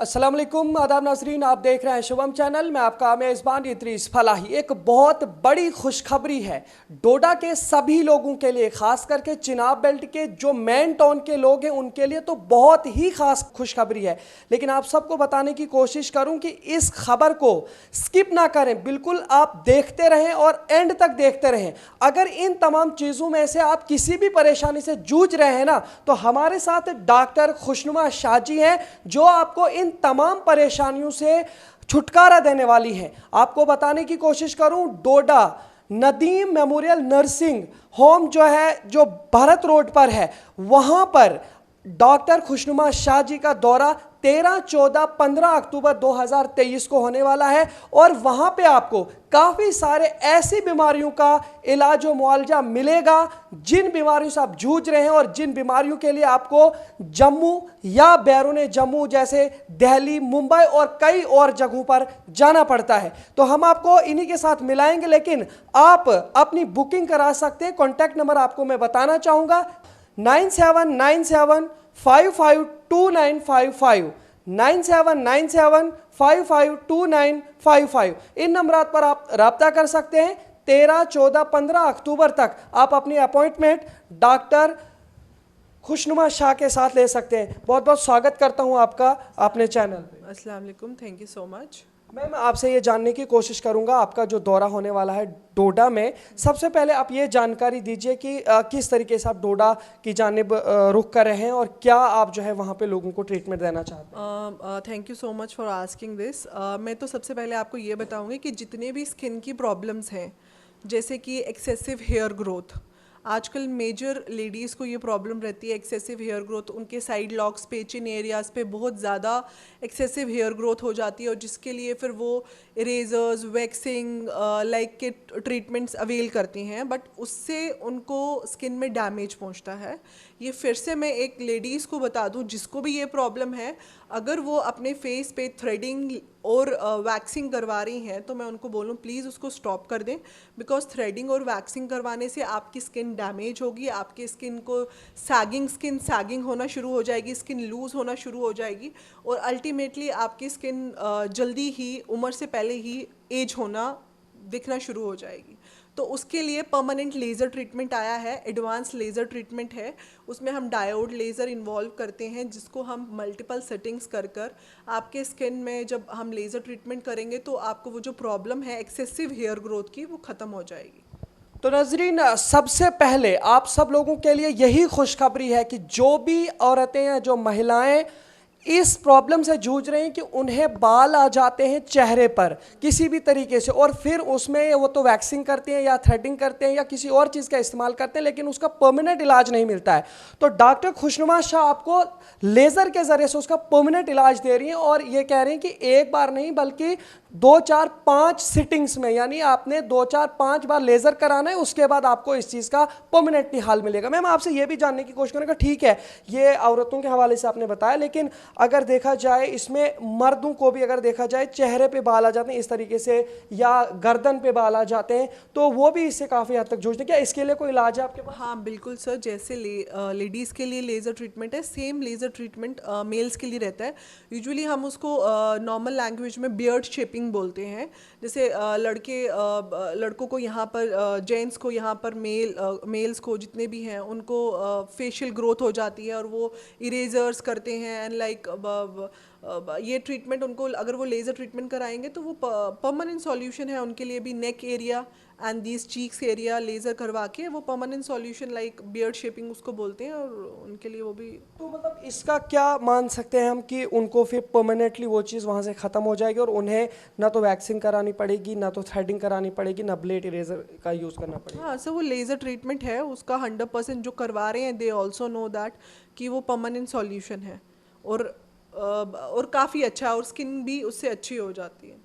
अस्सलाम वालेकुम, आदाब नाज़रीन, आप देख रहे हैं शुभम चैनल। मैं आपका मेज़बान इद्रीस फलाही। एक बहुत बड़ी खुशखबरी है डोडा के सभी लोगों के लिए, खास करके चिनाब बेल्ट के जो मेन टाउन के लोग हैं उनके लिए तो बहुत ही खास खुशखबरी है। लेकिन आप सबको बताने की कोशिश करूं कि इस खबर को स्किप ना करें, बिल्कुल आप देखते रहें और एंड तक देखते रहें। अगर इन तमाम चीज़ों में से आप किसी भी परेशानी से जूझ रहे हैं ना, तो हमारे साथ डॉक्टर खुशनुमा शाह जी हैं जो आपको इन तमाम परेशानियों से छुटकारा देने वाली हैं। आपको बताने की कोशिश करूं, डोडा नदीम मेमोरियल नर्सिंग होम जो है, जो भारत रोड पर है, वहां पर डॉक्टर खुशनुमा शाह जी का दौरा 13, 14, 15 अक्टूबर 2023 को होने वाला है। और वहां पे आपको काफ़ी सारे ऐसी बीमारियों का इलाज और मुआवजा मिलेगा जिन बीमारियों से आप जूझ रहे हैं और जिन बीमारियों के लिए आपको जम्मू या बैरून जम्मू जैसे दिल्ली, मुंबई और कई और जगहों पर जाना पड़ता है। तो हम आपको इन्हीं के साथ मिलाएंगे, लेकिन आप अपनी बुकिंग करा सकते हैं। कॉन्टैक्ट नंबर आपको मैं बताना चाहूँगा 9797552955, 9797552955। इन नंबरात पर आप रब्ता कर सकते हैं। 13, 14, 15 अक्टूबर तक आप अपनी अपॉइंटमेंट डॉक्टर खुशनुमा शाह के साथ ले सकते हैं। बहुत बहुत स्वागत करता हूं आपका अपने चैनल पे। अस्सलाम वालेकुम, thank you so much. Ma'am, आपसे ये जानने की कोशिश करूंगा आपका जो दौरा होने वाला है डोडा में, सबसे पहले आप ये जानकारी दीजिए कि किस तरीके से आप डोडा की जानिब रुख कर रहे हैं और क्या आप जो है वहाँ पे लोगों को ट्रीटमेंट देना चाहते हैं। Thank you so much for asking this. मैं तो सबसे पहले आपको ये बताऊंगी कि जितने भी स्किन की प्रॉब्लम्स हैं, जैसे कि एक्सेसिव हेयर ग्रोथ, आजकल मेजर लेडीज़ को ये प्रॉब्लम रहती है, एक्सेसिव हेयर ग्रोथ। उनके साइड लॉक्स पे, चिन एरियाज़ पे बहुत ज़्यादा एक्सेसिव हेयर ग्रोथ हो जाती है और जिसके लिए फिर वो इरेजर्स, वैक्सिंग लाइक के ट्रीटमेंट्स अवेल करती हैं, बट उससे उनको स्किन में डैमेज पहुंचता है। ये फिर से मैं एक लेडीज़ को बता दूं जिसको भी ये प्रॉब्लम है, अगर वो अपने फेस पे थ्रेडिंग और वैक्सिंग करवा रही हैं तो मैं उनको बोलूँ प्लीज़ उसको स्टॉप कर दें, बिकॉज थ्रेडिंग और वैक्सिंग करवाने से आपकी स्किन डैमेज होगी, आपकी स्किन को सैगिंग होना शुरू हो जाएगी, स्किन लूज़ होना शुरू हो जाएगी और अल्टीमेटली आपकी स्किन जल्दी ही, उम्र से पहले ही एज होना दिखना शुरू हो जाएगी। तो उसके लिए परमानेंट लेज़र ट्रीटमेंट आया है, एडवांस लेज़र ट्रीटमेंट है। उसमें हम डायोड लेज़र इन्वॉल्व करते हैं, जिसको हम मल्टीपल सेटिंग्स कर आपके स्किन में जब हम लेज़र ट्रीटमेंट करेंगे तो आपको वो जो प्रॉब्लम है एक्सेसिव हेयर ग्रोथ की, वो ख़त्म हो जाएगी। तो नाज़रीन, सबसे पहले आप सब लोगों के लिए यही खुशखबरी है कि जो भी औरतें हैं, जो महिलाएं इस प्रॉब्लम से जूझ रहे हैं कि उन्हें बाल आ जाते हैं चेहरे पर किसी भी तरीके से, और फिर उसमें वो तो वैक्सिंग करते हैं या थ्रेडिंग करते हैं या किसी और चीज़ का इस्तेमाल करते हैं, लेकिन उसका परमानेंट इलाज नहीं मिलता है। तो डॉक्टर खुशनुमा शाह आपको लेज़र के ज़रिए से उसका परमानेंट इलाज दे रही हैं और ये कह रहे हैं कि एक बार नहीं बल्कि 2, 4, 5 सिटिंग्स में, यानी आपने 2, 4, 5 बार लेज़र कराना है, उसके बाद आपको इस चीज़ का परमानेंट निहाल मिलेगा। मैम, आपसे ये भी जानने की कोशिश करूँगा, ठीक है ये औरतों के हवाले से आपने बताया, लेकिन अगर देखा जाए इसमें मर्दों को भी अगर देखा जाए चेहरे पे बाल आ जाते हैं इस तरीके से या गर्दन पे बाल आ जाते हैं, तो वो भी इससे काफ़ी हद तक जूझते हैं। क्या इसके लिए कोई इलाज है आपके पास? हाँ बिल्कुल सर, जैसे लेडीज़ के लिए लेज़र ट्रीटमेंट है, सेम लेज़र ट्रीटमेंट मेल्स के लिए रहता है। यूजुअली हम उसको नॉर्मल लैंग्वेज में बियर्ड शेपिंग बोलते हैं। जैसे लड़कों को यहाँ पर, जेंट्स को यहाँ पर, मेल्स को जितने भी हैं उनको फेशियल ग्रोथ हो जाती है और वो इरेजर्स करते हैं एंड लाइक ये ट्रीटमेंट उनको, अगर वो लेज़र ट्रीटमेंट कराएंगे तो वो परमानेंट सॉल्यूशन है उनके लिए भी। Neck area and this cheeks area laser करवा के वो permanent solution like beard shaping उसको बोलते हैं और उनके लिए वो भी। तो मतलब इसका क्या मान सकते हैं हम कि उनको फिर परमानेंटली वो चीज़ वहाँ से ख़त्म हो जाएगी और उन्हें ना तो वैक्सिंग करानी पड़ेगी, ना तो थ्रेडिंग करानी पड़ेगी, ना ब्लेड इरेजर का यूज़ करना पड़ेगा? हाँ सर, वो लेज़र ट्रीटमेंट है उसका 100% जो करवा रहे हैं, दे ऑल्सो नो दैट कि वो परमानेंट सॉल्यूशन है और काफ़ी अच्छा, और स्किन भी उससे अच्छी हो जाती है।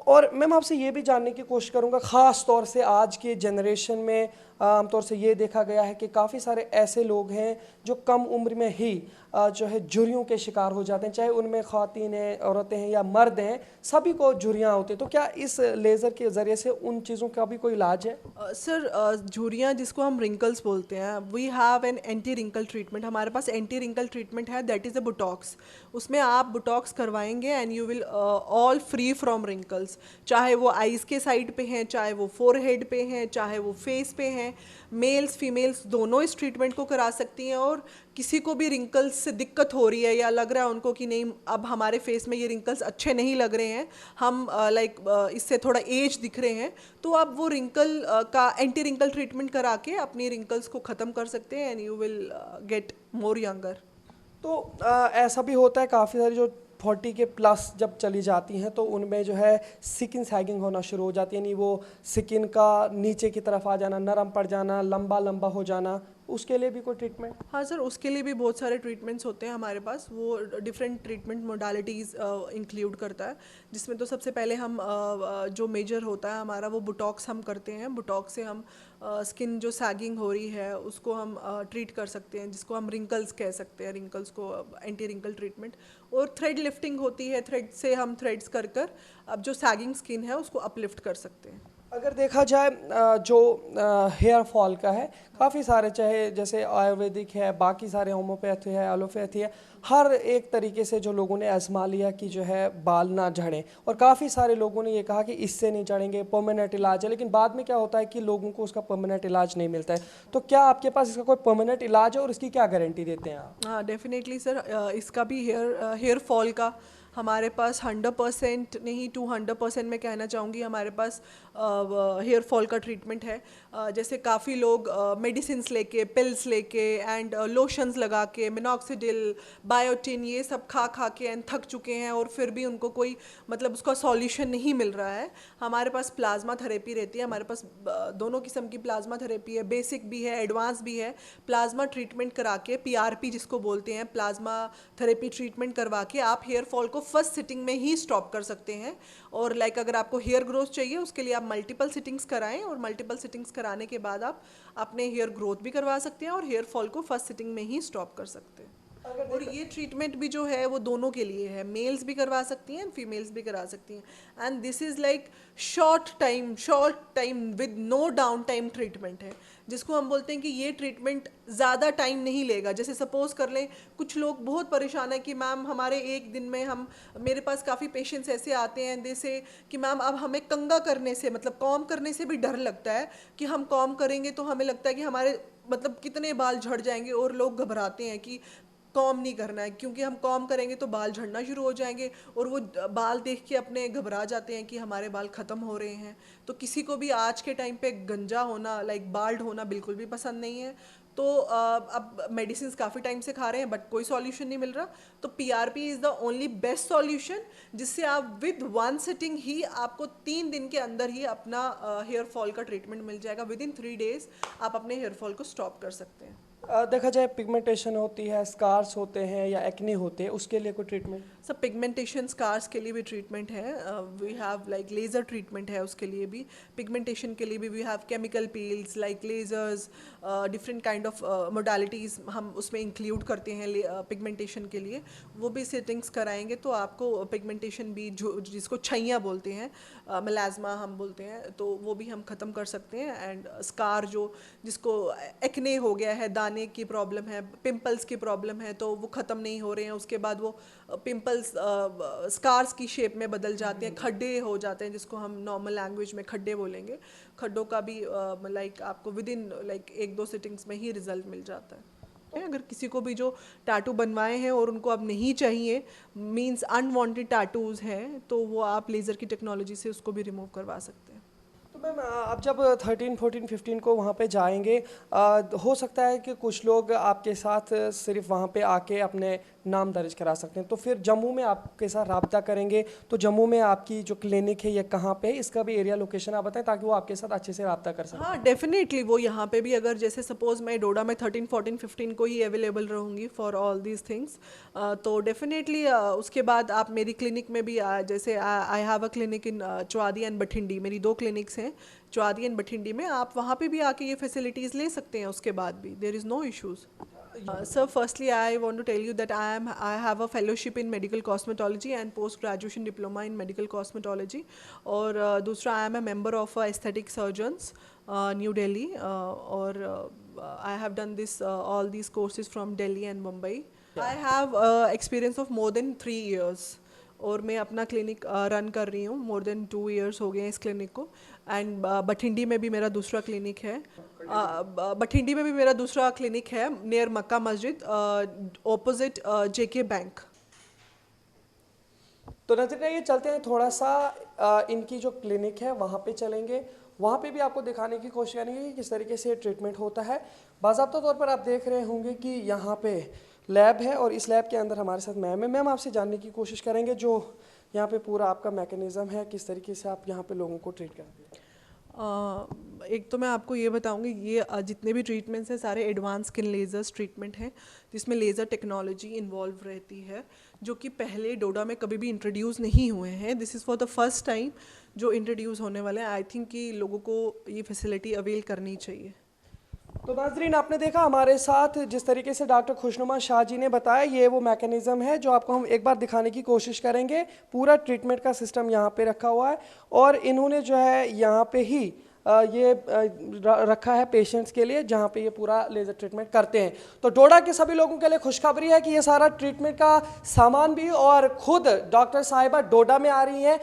और मैम, आपसे ये भी जानने की कोशिश करूँगा, ख़ास तौर से आज के जनरेशन में आमतौर से ये देखा गया है कि काफ़ी सारे ऐसे लोग हैं जो कम उम्र में ही जो है झुर्रियों के शिकार हो जाते हैं, चाहे उनमें ख़वातीन हैं, औरतें हैं या मर्द हैं, सभी को झुर्रियाँ होती हैं। तो क्या इस लेज़र के ज़रिए से उन चीज़ों का भी कोई इलाज है? सर झुर्रियाँ जिसको हम रिंकल्स बोलते हैं, we have an anti wrinkle treatment. हमारे पास एंटी रिंकल ट्रीटमेंट है, दैट इज़ अ बुटॉक्स। उसमें आप बुटॉक्स करवाएंगे and you will all free from wrinkles, चाहे वो आइज़ के साइड पे हैं, चाहे वो फोरहेड पे हैं, चाहे वो फेस पे हैं। मेल्स फीमेल्स दोनों इस ट्रीटमेंट को करा सकती हैं। और किसी को भी रिंकल्स से दिक्कत हो रही है या लग रहा है उनको कि नहीं अब हमारे फेस में ये रिंकल्स अच्छे नहीं लग रहे हैं, हम इससे थोड़ा एज दिख रहे हैं, तो आप वो रिंकल का एंटी रिंकल ट्रीटमेंट करा के अपनी रिंकल्स को ख़त्म कर सकते हैं and you will get more younger. तो ऐसा भी होता है काफ़ी सारी जो 40 के प्लस जब चली जाती हैं तो उनमें जो है स्किन सैगिंग होना शुरू हो जाती है, यानी वो स्किन का नीचे की तरफ आ जाना, नरम पड़ जाना, लंबा लंबा हो जाना, उसके लिए भी कोई ट्रीटमेंट? हाँ सर, उसके लिए भी बहुत सारे ट्रीटमेंट्स होते हैं हमारे पास। वो डिफरेंट ट्रीटमेंट मोडालिटीज़ इंक्लूड करता है, जिसमें तो सबसे पहले हम जो मेजर होता है हमारा वो बुटॉक्स हम करते हैं। बुटॉक्स से हम स्किन जो सैगिंग हो रही है उसको हम ट्रीट कर सकते हैं, जिसको हम रिंकल्स कह सकते हैं, रिंकल्स को एंटी रिंकल ट्रीटमेंट। और थ्रेड लिफ्टिंग होती है, थ्रेड से हम थ्रेड्स कर कर अब जो सैगिंग स्किन है उसको अपलिफ्ट कर सकते हैं। अगर देखा जाए जो हेयर फॉल का है, काफ़ी सारे चाहे जैसे आयुर्वेदिक है, बाकी सारे होम्योपैथी है, एलोपैथी है, हर एक तरीके से जो लोगों ने आजमा लिया कि जो है बाल ना झड़ें, और काफ़ी सारे लोगों ने ये कहा कि इससे नहीं झड़ेंगे, परमानेंट इलाज है, लेकिन बाद में क्या होता है कि लोगों को उसका परमानेंट इलाज नहीं मिलता है। तो क्या आपके पास इसका कोई परमानेंट इलाज है और इसकी क्या गारंटी देते हैं आप? हाँ डेफिनेटली सर, इसका भी हेयर फॉल का हमारे पास 100% नहीं 200% मैं कहना चाहूँगी हमारे पास हेयर फॉल का ट्रीटमेंट है। जैसे काफ़ी लोग मेडिसिन्स लेके, पिल्स लेके एंड लोशंस लगा के, मिनॉक्सिडिल, बायोटिन, ये सब खा खा के एंड थक चुके हैं और फिर भी उनको कोई मतलब उसका सॉल्यूशन नहीं मिल रहा है। हमारे पास प्लाज्मा थेरेपी रहती है, हमारे पास दोनों किस्म की प्लाज्मा थेरेपी है, बेसिक भी है, एडवांस भी है। प्लाज्मा ट्रीटमेंट करा के, PRP जिसको बोलते हैं, प्लाज्मा थेरेपी ट्रीटमेंट करवा के आप हेयर फॉल को फर्स्ट सिटिंग में ही स्टॉप कर सकते हैं। और अगर आपको हेयर ग्रोथ चाहिए उसके लिए आप मल्टीपल सिटिंग्स कराएं, और मल्टीपल सिटिंग्स कराने के बाद आप अपने हेयर ग्रोथ भी करवा सकते हैं और हेयर फॉल को फर्स्ट सिटिंग में ही स्टॉप कर सकते हैं। और ये ट्रीटमेंट भी जो है वो दोनों के लिए है, मेल्स भी करवा सकती हैं, फीमेल्स भी करा सकती हैं। And this is like short time with no down time treatment है, जिसको हम बोलते हैं कि ये ट्रीटमेंट ज़्यादा टाइम नहीं लेगा। जैसे सपोज कर लें कुछ लोग बहुत परेशान है कि मैम हमारे एक दिन में मेरे पास काफ़ी पेशेंट्स ऐसे आते हैं जैसे कि मैम अब हमें कंघा करने से मतलब कॉम करने से भी डर लगता है कि हम कॉम करेंगे तो हमें लगता है कि हमारे मतलब कितने बाल झड़ जाएंगे, और लोग घबराते हैं कि कॉम नहीं करना है क्योंकि हम कॉम करेंगे तो बाल झड़ना शुरू हो जाएंगे, और वो बाल देख के अपने घबरा जाते हैं कि हमारे बाल ख़त्म हो रहे हैं। तो किसी को भी आज के टाइम पे गंजा होना, लाइक बाल्ड होना, बिल्कुल भी पसंद नहीं है। तो अब मेडिसिन काफ़ी टाइम से खा रहे हैं बट कोई सॉल्यूशन नहीं मिल रहा, तो PRP is the only best solution, जिससे आप विद वन सिटिंग ही आपको 3 दिन के अंदर ही अपना हेयर फॉल का ट्रीटमेंट मिल जाएगा। विद इन 3 डेज आप अपने हेयर फॉल को स्टॉप कर सकते हैं। देखा जाए पिगमेंटेशन होती है, स्कार्स होते हैं या एक्ने होते हैं, उसके लिए कोई ट्रीटमेंट? सब पिगमेंटेशन स्कार्स के लिए भी ट्रीटमेंट है, we have like laser treatment है उसके लिए भी। पिगमेंटेशन के लिए भी we have chemical peels like lasers, different kind of modalities हम उसमें इंक्लूड करते हैं पिगमेंटेशन के लिए। वो भी सेटिंग्स कराएंगे तो आपको पिगमेंटेशन भी जिसको छैया बोलते हैं, मेलाज्मा हम बोलते हैं, तो वो भी हम ख़त्म कर सकते हैं। एंड स्कार जिसको एक्ने हो गया है, दाने की प्रॉब्लम है, पिंपल्स की प्रॉब्लम है, तो वो ख़त्म नहीं हो रहे हैं, उसके बाद वो पिंपल्स स्कार्स की शेप में बदल जाते हैं, खड्डे हो जाते हैं, जिसको हम नॉर्मल लैंग्वेज में खड्डे बोलेंगे। खड्डों का भी लाइक आपको विद इन लाइक 1-2 सिटिंग्स में ही रिजल्ट मिल जाता है। अगर किसी को भी जो टैटू बनवाए हैं और उनको अब नहीं चाहिए, मींस अनवांटेड टैटूज हैं, तो वो आप लेज़र की टेक्नोलॉजी से उसको भी रिमूव करवा सकते हैं। तो मैम आप जब 13, 14, 15 को वहाँ पे जाएंगे, हो सकता है कि कुछ लोग आपके साथ सिर्फ वहाँ पे आके अपने नाम दर्ज करा सकते हैं। तो फिर जम्मू में आपके साथ रब्ता करेंगे, तो जम्मू में आपकी जो क्लिनिक है ये कहाँ पे है, इसका भी एरिया लोकेशन आप बताएं ताकि वो आपके साथ अच्छे से रब्ता कर सकें। हाँ डेफिनेटली, वो यहाँ पे भी अगर जैसे सपोज मैं डोडा में 13, 14, 15 को ही अवेलेबल रहूँगी फॉर ऑल दीज थिंग्स, तो डेफिनेटली उसके बाद आप मेरी क्लिनिक में भी जैसे I have a clinic in चौआदी एंड बठिंडी, मेरी 2 क्लिनिक्स हैं चौआदी एंड बठिंडी में, आप वहाँ पे भी आके ये फैसिलिटीज़ ले सकते हैं उसके बाद भी, there is no issues. Sir, firstly, I want to tell you that I have a fellowship in medical cosmetology and post graduation diploma in medical cosmetology. और दूसरा I am a member of aesthetic surgeons New Delhi, और I have done this all these courses from Delhi and Mumbai. I have experience of more than 3 years. और मैं अपना clinic run कर रही हूँ, more than 2 years हो गए हैं इस क्लिनिक को। एंड बठिंडी में भी मेरा दूसरा क्लिनिक है, बठिंडी में भी मेरा दूसरा क्लिनिक है नियर मक्का मस्जिद, ऑपोजिट जेके बैंक। तो नजर ये चलते हैं थोड़ा सा इनकी जो क्लिनिक है वहाँ पे चलेंगे, वहाँ पे भी आपको दिखाने की कोशिश करेंगे कि किस तरीके से ट्रीटमेंट होता है। बाज़ाब्ता तौर पर आप देख रहे होंगे कि यहाँ पे लैब है और इस लैब के अंदर हमारे साथ मैम है। मैम आपसे जानने की कोशिश करेंगे जो यहाँ पे पूरा आपका मैकेनिज़्म है, किस तरीके से आप यहाँ पे लोगों को ट्रीट करते हैं। एक तो मैं आपको ये बताऊंगी, ये जितने भी ट्रीटमेंट्स हैं सारे एडवांस स्किन लेजर्स ट्रीटमेंट हैं, जिसमें लेज़र टेक्नोलॉजी इन्वॉल्व रहती है, जो कि पहले डोडा में कभी भी इंट्रोड्यूस नहीं हुए हैं। This is for the first time जो इंट्रोड्यूस होने वाले हैं। आई थिंक कि लोगों को ये फैसिलिटी अवेल करनी चाहिए। तो नाजरीन आपने देखा हमारे साथ जिस तरीके से डॉक्टर खुशनुमा शाह जी ने बताया, ये वो मैकेनिज़्म है जो आपको हम एक बार दिखाने की कोशिश करेंगे। पूरा ट्रीटमेंट का सिस्टम यहाँ पे रखा हुआ है और इन्होंने जो है यहाँ पे ही ये रखा है पेशेंट्स के लिए, जहाँ पे ये पूरा लेज़र ट्रीटमेंट करते हैं। तो डोडा के सभी लोगों के लिए खुशखबरी है कि ये सारा ट्रीटमेंट का सामान भी और खुद डॉक्टर साहिबा डोडा में आ रही हैं।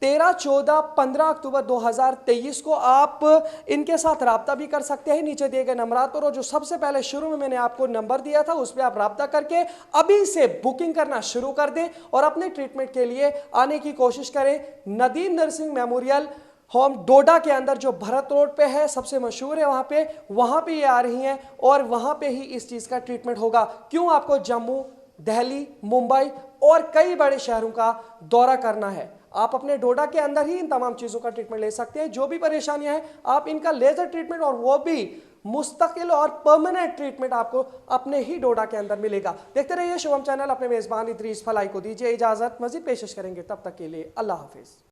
13, 14, 15 अक्टूबर 2023 को आप इनके साथ रब्ता भी कर सकते हैं नीचे दिए गए नंबर पर, और जो सबसे पहले शुरू में मैंने आपको नंबर दिया था उस पर आप रब्ता करके अभी से बुकिंग करना शुरू कर दें और अपने ट्रीटमेंट के लिए आने की कोशिश करें। नदीम नर्सिंग मेमोरियल होम डोडा के अंदर जो भरत रोड पे है, सबसे मशहूर है वहाँ पे ये आ रही हैं और वहाँ पे ही इस चीज़ का ट्रीटमेंट होगा। क्यों आपको जम्मू, दिल्ली, मुंबई और कई बड़े शहरों का दौरा करना है? आप अपने डोडा के अंदर ही इन तमाम चीज़ों का ट्रीटमेंट ले सकते हैं। जो भी परेशानियां हैं आप इनका लेजर ट्रीटमेंट, और वो भी मुस्तकिल और परमानेंट ट्रीटमेंट आपको अपने ही डोडा के अंदर मिलेगा। देखते रहिए शुभम चैनल। अपने मेजबान इद्रीस फलाई को दीजिए इजाजत, मजीद पेशकश करेंगे, तब तक के लिए अल्लाह हाफिज।